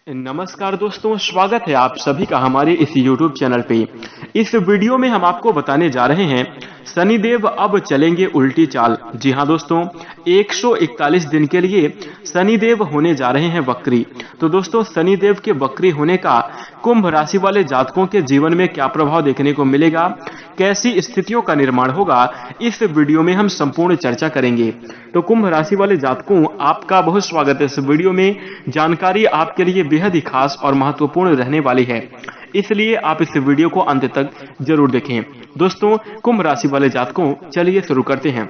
नमस्कार दोस्तों, स्वागत है आप सभी का हमारे इस YouTube चैनल पे। इस वीडियो में हम आपको बताने जा रहे हैं शनिदेव अब चलेंगे उल्टी चाल। जी हाँ दोस्तों, 141 दिन के लिए शनिदेव होने जा रहे हैं वक्री। तो दोस्तों, शनिदेव के वक्री होने का कुंभ राशि वाले जातकों के जीवन में क्या प्रभाव देखने को मिलेगा, कैसी स्थितियों का निर्माण होगा, इस वीडियो में हम संपूर्ण चर्चा करेंगे। तो कुंभ राशि वाले जातकों, आपका बहुत स्वागत है इस वीडियो में। जानकारी आपके लिए बेहद ही खास और महत्वपूर्ण रहने वाली है, इसलिए आप इस वीडियो को अंत तक जरूर देखें। दोस्तों, कुंभ राशि वाले जातकों, चलिए शुरू करते हैं।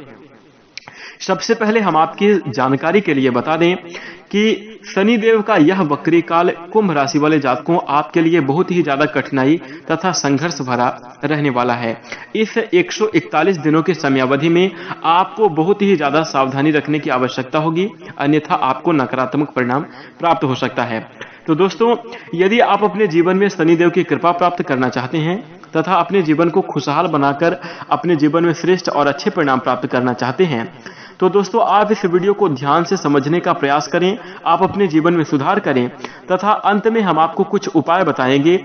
सबसे पहले हम आपकी जानकारी के लिए बता दें कि शनिदेव का यह वक्री काल कुंभ राशि वाले जातकों आपके लिए बहुत ही ज्यादा कठिनाई तथा संघर्ष भरा रहने वाला है। इस 141 दिनों की समयावधि में आपको बहुत ही ज्यादा सावधानी रखने की आवश्यकता होगी, अन्यथा आपको नकारात्मक परिणाम प्राप्त हो सकता है। तो दोस्तों, यदि आप अपने जीवन में शनिदेव की कृपा प्राप्त करना चाहते हैं तथा अपने जीवन को खुशहाल बनाकर अपने जीवन में श्रेष्ठ और अच्छे परिणाम प्राप्त करना चाहते हैं, तो दोस्तों आप इस वीडियो को ध्यान से समझने का प्रयास करें, आप अपने जीवन में सुधार करें तथा अंत में हम आपको कुछ उपाय बताएंगे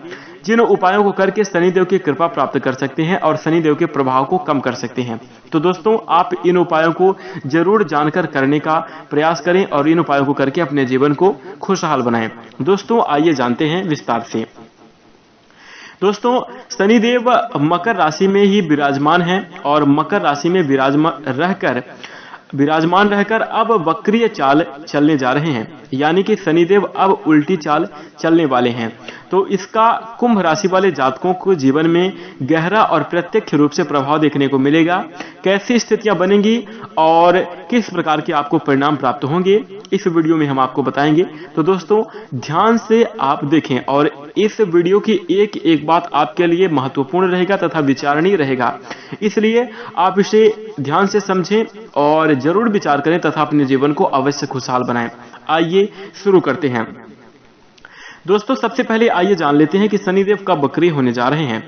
जिन उपायों को करके शनिदेव की कृपा प्राप्त कर सकते हैं और शनिदेव के प्रभाव को कम कर सकते हैं। तो दोस्तों, आप इन उपायों को जरूर जानकर करने का प्रयास करें और इन उपायों को करके अपने जीवन को खुशहाल बनाएं। दोस्तों, आइए जानते हैं विस्तार से। दोस्तों, शनिदेव मकर राशि में ही विराजमान है और मकर राशि में विराजमान रहकर अब वक्रीय चाल चलने जा रहे हैं, यानी कि शनिदेव अब उल्टी चाल चलने वाले हैं। तो इसका कुंभ राशि वाले जातकों को जीवन में गहरा और प्रत्यक्ष रूप से प्रभाव देखने को मिलेगा। कैसी स्थितियां बनेंगी और किस प्रकार के आपको परिणाम प्राप्त होंगे, इस वीडियो में हम आपको बताएंगे। तो दोस्तों, ध्यान से आप देखें और इस वीडियो की एक एक बात आपके लिए महत्वपूर्ण रहेगा तथा विचारणीय रहेगा, इसलिए आप इसे ध्यान से समझें और जरूर विचार करें तथा अपने जीवन को अवश्य खुशहाल बनाएं। आइए शुरू करते हैं। दोस्तों, सबसे पहले आइए जान लेते हैं कि शनिदेव कब वक्री होने जा रहे हैं।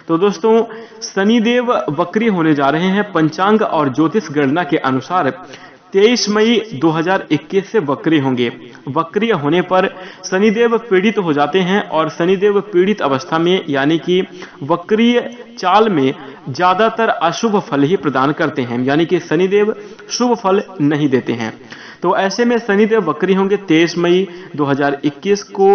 तो दोस्तों, शनिदेव वक्री होने जा रहे हैं पंचांग और ज्योतिष गणना के अनुसार 23 मई 2021 से वक्री होंगे। वक्री होने पर शनिदेव पीड़ित हो जाते हैं और शनिदेव पीड़ित अवस्था में यानी कि वक्रीय चाल में ज्यादातर अशुभ फल ही प्रदान करते हैं, यानी कि शनिदेव शुभ फल नहीं देते हैं। तो ऐसे में शनिदेव वक्री होंगे 23 मई 2021 को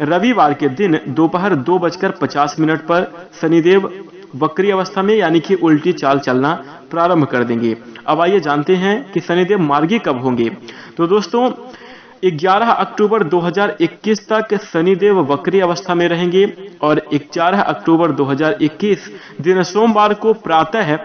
रविवार के दिन दोपहर 2:50 पर शनिदेव वक्री अवस्था में यानी कि उल्टी चाल चलना प्रारंभ कर देंगे। अब आइए जानते हैं कि शनिदेव मार्गी कब होंगे। तो दोस्तों, 11 अक्टूबर 2021 तक शनिदेव वक्री अवस्था में रहेंगे और 11 अक्टूबर 2021 दिन सोमवार को प्रातः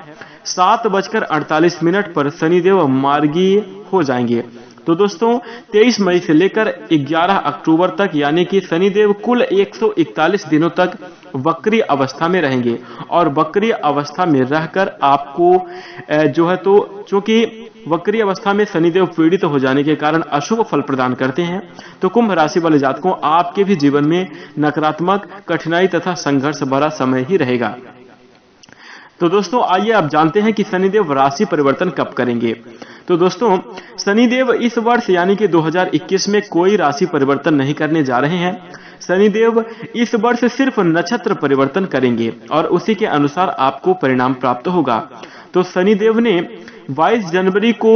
7:48 पर शनिदेव मार्गी हो जाएंगे। तो दोस्तों, 23 मई से लेकर 11 अक्टूबर तक यानी कि शनिदेव कुल 141 दिनों तक वक्री अवस्था में रहेंगे और वक्री अवस्था में रहकर आपको जो है तो चूंकि वक्री अवस्था में शनिदेव पीड़ित हो जाने के कारण अशुभ फल प्रदान करते हैं, तो कुंभ राशि वाले जातकों आपके भी जीवन में नकारात्मक, कठिनाई तथा संघर्ष भरा समय ही रहेगा। तो दोस्तों, आइए आप जानते हैं कि शनिदेव राशि परिवर्तन कब करेंगे। तो दोस्तों, शनिदेव इस वर्ष यानी कि 2021 में कोई राशि परिवर्तन नहीं करने जा रहे हैं। शनिदेव इस वर्ष सिर्फ नक्षत्र परिवर्तन करेंगे और उसी के अनुसार आपको परिणाम प्राप्त होगा। तो शनिदेव ने 22 जनवरी को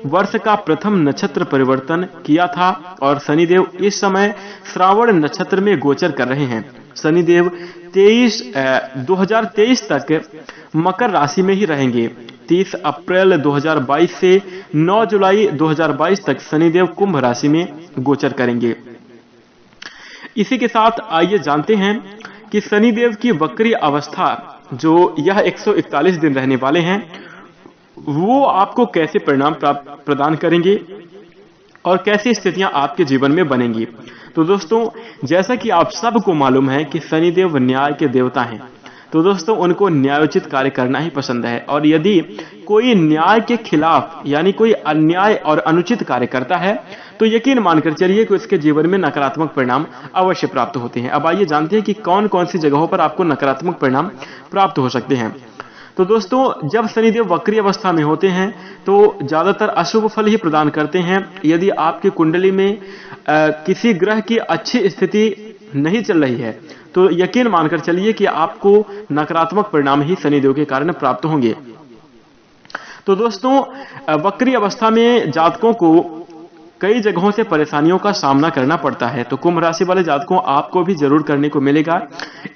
वर्ष का प्रथम नक्षत्र परिवर्तन किया था और शनिदेव इस समय श्रावण नक्षत्र में गोचर कर रहे हैं। शनिदेव 2023 तक मकर राशि में ही रहेंगे। 30 अप्रैल 2022 से 9 जुलाई 2022 तक शनिदेव कुंभ राशि में गोचर करेंगे। इसी के साथ आइए जानते हैं कि शनिदेव की वक्री अवस्था जो यह 141 दिन रहने वाले हैं, वो आपको कैसे परिणाम प्रदान करेंगे और कैसी स्थितियां आपके जीवन में बनेंगी। तो दोस्तों, जैसा कि आप सबको मालूम है कि शनिदेव न्याय के देवता हैं, तो दोस्तों उनको न्यायोचित कार्य करना ही पसंद है और यदि कोई न्याय के खिलाफ यानी कोई अन्याय और अनुचित कार्य करता है तो यकीन मानकर चलिए कि उसके जीवन में नकारात्मक परिणाम अवश्य प्राप्त होते हैं। अब आइए जानते हैं कि कौन कौन सी जगहों पर आपको नकारात्मक परिणाम प्राप्त हो सकते हैं। तो दोस्तों जब शनिदेव वक्री अवस्था में होते हैं तो ज्यादातर अशुभ फल ही प्रदान करते हैं। यदि आपकी कुंडली में किसी ग्रह की अच्छी स्थिति नहीं चल रही है तो यकीन मानकर चलिए कि आपको नकारात्मक परिणाम ही शनिदेव के कारण प्राप्त होंगे। तो दोस्तों वक्री अवस्था में जातकों को कई जगहों से परेशानियों का सामना करना पड़ता है। तो कुंभ राशि वाले जातकों आपको भी जरूर करने को मिलेगा।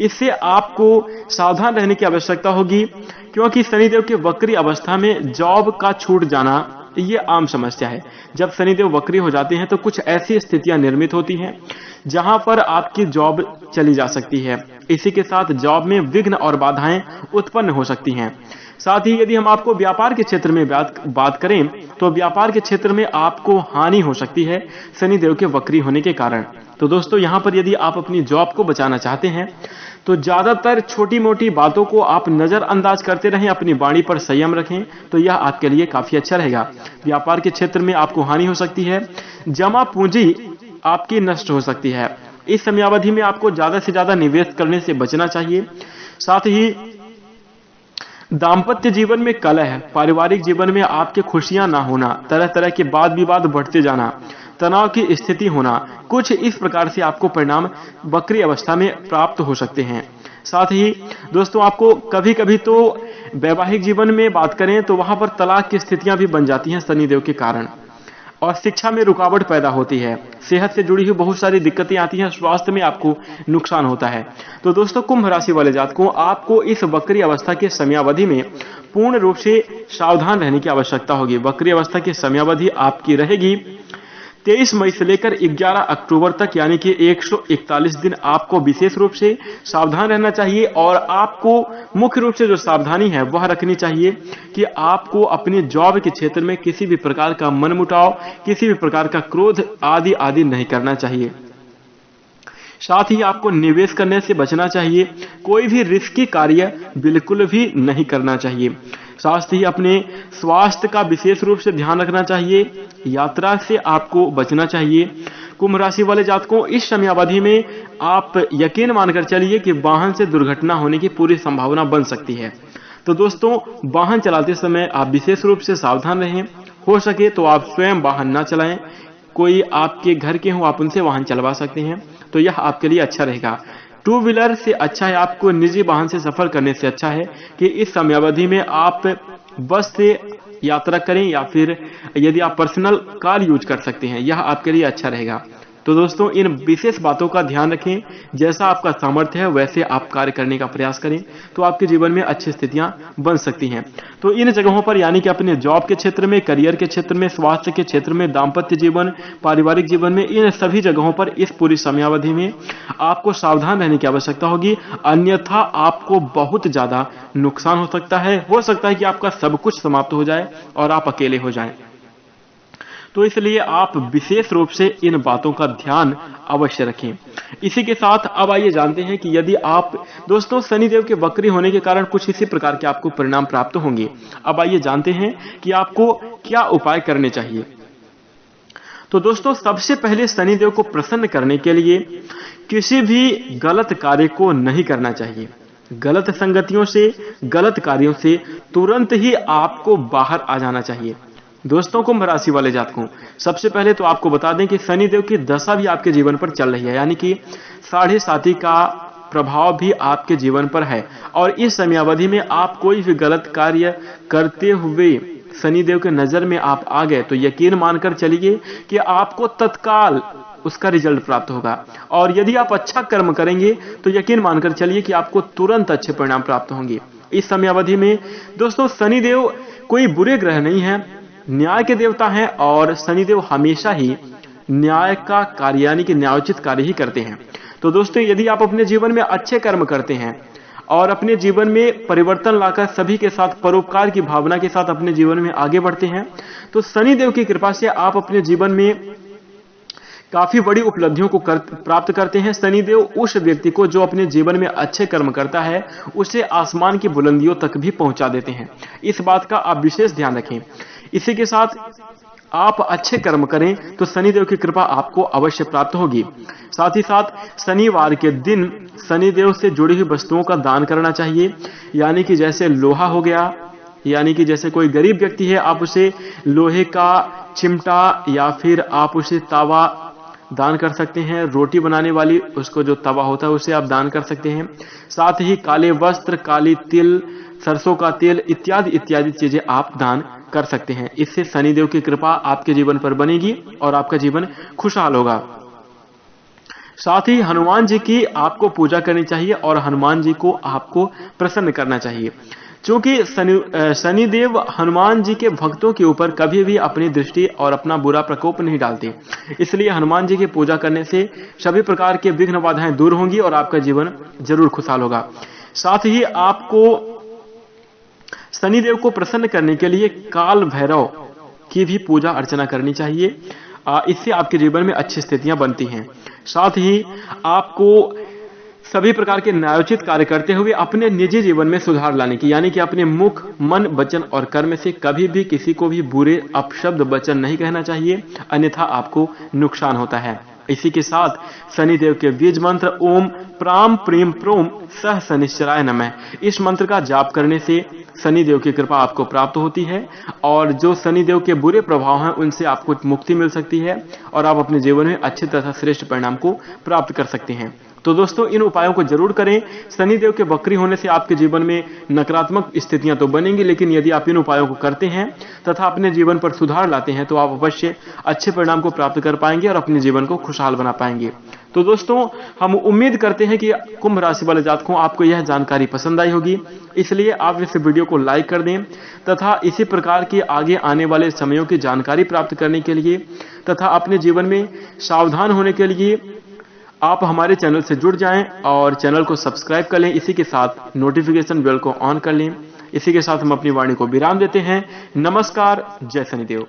इससे आपको सावधान रहने की आवश्यकता होगी, क्योंकि शनिदेव के वक्री अवस्था में जॉब का छूट जाना ये आम समस्या है। जब शनिदेव वक्री हो जाते हैं तो कुछ ऐसी स्थितियां निर्मित होती हैं जहां पर आपकी जॉब चली जा सकती है। इसी के साथ जॉब में विघ्न और बाधाएं उत्पन्न हो सकती हैं। साथ ही यदि हम आपको व्यापार के क्षेत्र में बात करें तो व्यापार के क्षेत्र में आपको हानि हो सकती है शनिदेव के वक्री होने के कारण। तो दोस्तों यहाँ पर यदि आप अपनी जॉब को बचाना चाहते हैं तो ज्यादातर छोटी मोटी बातों को आप नजरअंदाज करते रहें, अपनी वाणी पर संयम रखें, तो यह आपके लिए काफी अच्छा रहेगा। व्यापार के क्षेत्र में आपको हानि हो सकती है, जमा पूंजी आपकी नष्ट हो सकती है। इस समयावधि में आपको ज्यादा से ज्यादा निवेश करने से बचना चाहिए। साथ ही दाम्पत्य जीवन में कलह, पारिवारिक जीवन में आपके खुशियां ना होना, तरह तरह के वाद विवाद बढ़ते जाना, तनाव की स्थिति होना, कुछ इस प्रकार से आपको परिणाम वक्री अवस्था में प्राप्त हो सकते हैं। साथ ही दोस्तों आपको कभी कभी तो वैवाहिक जीवन में बात करें तो वहां पर तलाक की स्थितियां भी बन जाती हैं शनिदेव के कारण, और शिक्षा में रुकावट पैदा होती है। सेहत से जुड़ी हुई बहुत सारी दिक्कतें आती हैं, स्वास्थ्य में आपको नुकसान होता है। तो दोस्तों कुंभ राशि वाले जातकों आपको इस वक्री अवस्था के समयावधि में पूर्ण रूप से सावधान रहने की आवश्यकता होगी। वक्री अवस्था की समयावधि आपकी रहेगी 23 मई से लेकर 11 अक्टूबर तक, यानी कि 141 दिन आपको विशेष रूप से सावधान रहना चाहिए। और आपको मुख्य रूप से जो सावधानी है वह रखनी चाहिए कि आपको अपने जॉब के क्षेत्र में किसी भी प्रकार का मनमुटाव, किसी भी प्रकार का क्रोध आदि आदि नहीं करना चाहिए। साथ ही आपको निवेश करने से बचना चाहिए, कोई भी रिस्की कार्य बिल्कुल भी नहीं करना चाहिए। साथ ही अपने स्वास्थ्य का विशेष रूप से ध्यान रखना चाहिए, यात्रा से आपको बचना चाहिए। कुंभ राशि वाले जातकों इस समयावधि में आप यकीन मानकर चलिए कि वाहन से दुर्घटना होने की पूरी संभावना बन सकती है। तो दोस्तों वाहन चलाते समय आप विशेष रूप से सावधान रहें। हो सके तो आप स्वयं वाहन ना चलाएं, कोई आपके घर के हो आप उनसे वाहन चलवा सकते हैं, तो यह आपके लिए अच्छा रहेगा। टू व्हीलर से अच्छा है, आपको निजी वाहन से सफर करने से अच्छा है कि इस समयावधि में आप बस से यात्रा करें, या फिर यदि आप पर्सनल कार यूज कर सकते हैं, यह आपके लिए अच्छा रहेगा। तो दोस्तों इन विशेष बातों का ध्यान रखें, जैसा आपका सामर्थ्य है वैसे आप कार्य करने का प्रयास करें, तो आपके जीवन में अच्छी स्थितियां बन सकती हैं। तो इन जगहों पर यानी कि अपने जॉब के क्षेत्र में, करियर के क्षेत्र में, स्वास्थ्य के क्षेत्र में, दाम्पत्य जीवन, पारिवारिक जीवन में, इन सभी जगहों पर इस पूरी समयावधि में आपको सावधान रहने की आवश्यकता होगी, अन्यथा आपको बहुत ज्यादा नुकसान हो सकता है। हो सकता है कि आपका सब कुछ समाप्त हो जाए और आप अकेले हो जाएं। तो इसलिए आप विशेष रूप से इन बातों का ध्यान अवश्य रखें। इसी के साथ अब आइए जानते हैं कि यदि आप दोस्तों शनिदेव के वक्री होने के कारण कुछ इसी प्रकार के आपको परिणाम प्राप्त होंगे। अब आइए जानते हैं कि आपको क्या उपाय करने चाहिए। तो दोस्तों सबसे पहले शनिदेव को प्रसन्न करने के लिए किसी भी गलत कार्य को नहीं करना चाहिए। गलत संगतियों से, गलत कार्यों से तुरंत ही आपको बाहर आ जाना चाहिए। दोस्तों कुंभ राशि वाले जातकों सबसे पहले तो आपको बता दें कि शनिदेव की दशा भी आपके जीवन पर चल रही है, यानी कि 7.5 का प्रभाव भी आपके जीवन पर है। और इस समयावधि में आप कोई भी गलत कार्य करते हुए शनिदेव के नजर में आप आ गए तो यकीन मानकर चलिए कि आपको तत्काल उसका रिजल्ट प्राप्त होगा। और यदि आप अच्छा कर्म करेंगे तो यकीन मानकर चलिए कि आपको तुरंत अच्छे परिणाम प्राप्त होंगे। इस समयावधि में दोस्तों शनिदेव कोई बुरे ग्रह नहीं है, न्याय के देवता हैं, और शनिदेव हमेशा ही न्याय का कार्य यानी कि न्यायोचित कार्य ही करते हैं। तो दोस्तों यदि आप अपने जीवन में अच्छे कर्म करते हैं और अपने जीवन में परिवर्तन लाकर सभी के साथ परोपकार की भावना के साथ अपने जीवन में आगे बढ़ते हैं, तो शनिदेव की कृपा से आप अपने जीवन में काफी बड़ी उपलब्धियों को प्राप्त करते हैं। शनिदेव उस व्यक्ति को जो अपने जीवन में अच्छे कर्म करता है उसे आसमान की बुलंदियों तक भी पहुंचा देते हैं। इस बात का आप विशेष ध्यान रखें। इसी के साथ आप अच्छे कर्म करें तो शनिदेव की कृपा आपको अवश्य प्राप्त होगी। साथ ही साथ शनिवार के दिन शनिदेव से जुड़ी हुई वस्तुओं का दान करना चाहिए, यानी कि जैसे लोहा हो गया, यानी कि जैसे कोई गरीब व्यक्ति है आप उसे लोहे का चिमटा या फिर आप उसे तावा दान कर सकते हैं। रोटी बनाने वाली उसको जो तवा होता है उसे आप दान कर सकते हैं। साथ ही काले वस्त्र, काली तिल, सरसों का तेल इत्यादि इत्यादि चीजें आप दान कर सकते हैं। इससे शनिदेव की कृपा आपके जीवन पर बनेगी और आपका जीवन खुशहाल होगा। साथ ही हनुमान जी की आपको पूजा करनी चाहिए और हनुमान जी को आपको प्रसन्न करना चाहिए, क्योंकि शनिदेव हनुमान जी के भक्तों के ऊपर कभी भी अपनी दृष्टि और अपना बुरा प्रकोप नहीं डालते। इसलिए हनुमान जी की पूजा करने से सभी प्रकार के विघ्न बाधाएं दूर होंगी और आपका जीवन जरूर खुशहाल होगा। साथ ही आपको शनिदेव को प्रसन्न करने के लिए काल भैरव की भी पूजा अर्चना करनी चाहिए। इससे आपके जीवन में अच्छी स्थितियां बनती हैं। साथ ही आपको सभी प्रकार के न्यायोचित कार्य करते हुए अपने निजी जीवन में सुधार लाने की, यानी कि अपने मुख, मन, वचन और कर्म से कभी भी किसी को भी बुरे अपशब्द वचन नहीं कहना चाहिए, अन्यथा आपको नुकसान होता है। इसी के साथ शनिदेव के बीज मंत्र ओम प्राम प्रीम प्रोम सह शनिश्चराय नमः, इस मंत्र का जाप करने से शनिदेव की कृपा आपको प्राप्त होती है और जो शनिदेव के बुरे प्रभाव हैं उनसे आपको मुक्ति मिल सकती है और आप अपने जीवन में अच्छे तथा श्रेष्ठ परिणाम को प्राप्त कर सकते हैं। तो दोस्तों, इन उपायों को जरूर करें। शनिदेव के वक्री होने से आपके जीवन में नकारात्मक स्थितियां तो बनेंगी, लेकिन यदि आप इन उपायों को करते हैं तथा अपने जीवन पर सुधार लाते हैं तो आप अवश्य अच्छे परिणाम को प्राप्त कर पाएंगे और अपने जीवन को खुशहाल बना पाएंगे। तो दोस्तों, हम उम्मीद करते हैं कि कुंभ राशि वाले जातकों आपको यह जानकारी पसंद आई होगी, इसलिए आप इस वीडियो को लाइक कर दें तथा इसी प्रकार के आगे आने वाले समयों की जानकारी प्राप्त करने के लिए तथा अपने जीवन में सावधान होने के लिए आप हमारे चैनल से जुड़ जाएं और चैनल को सब्सक्राइब कर लें। इसी के साथ नोटिफिकेशन बेल को ऑन कर लें। इसी के साथ हम अपनी वाणी को विराम देते हैं। नमस्कार, जय शनिदेव।